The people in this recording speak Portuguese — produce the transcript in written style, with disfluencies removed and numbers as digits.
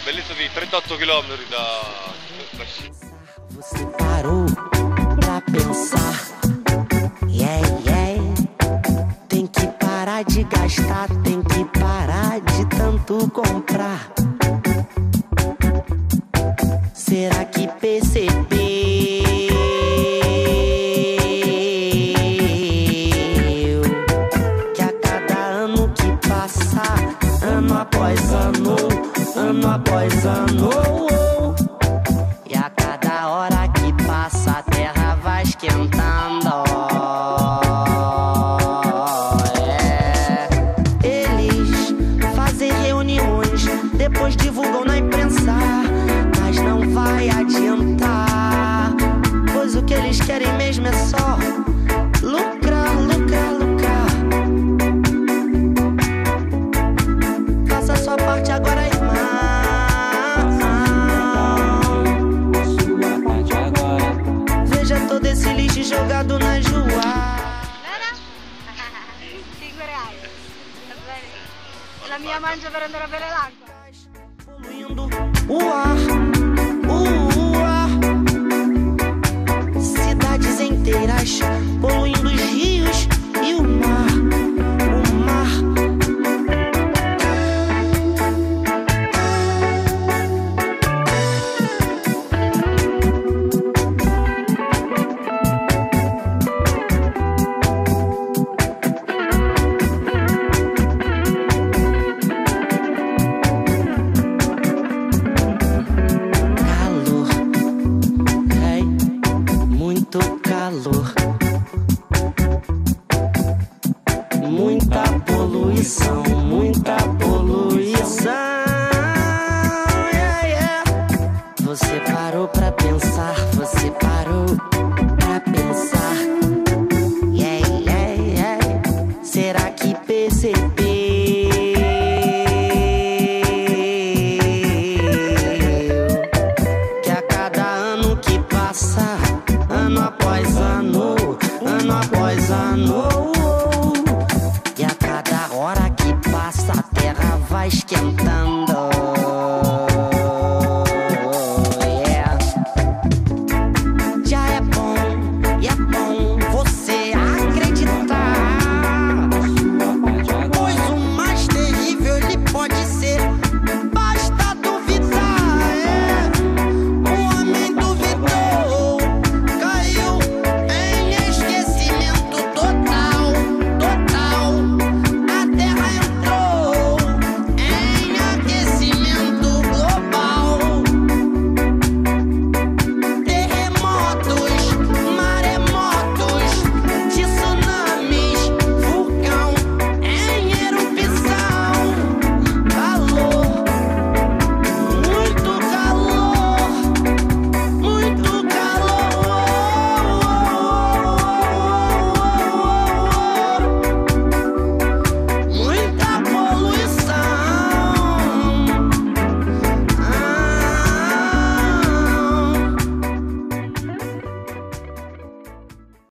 bellezza di 38 km da sci. Você parou pra pensar, yeah, yeah. Tem que parar de gastar, tem que parar de tanto comprar. Será que percebeu que a cada ano que passa, ano após ano, ano após ano, e a cada hora que passa a terra vai esquentando. Eles fazem reuniões, depois divulgam na imprensa, mas não vai adiantar, pois o que eles querem mesmo é só lucrar, lucrar, lucrar. Faça a sua parte agora, irmão. Veja todo esse lixo jogado nas ruas. Figurai, va bene. La mia mangia per andare a bere l'acqua.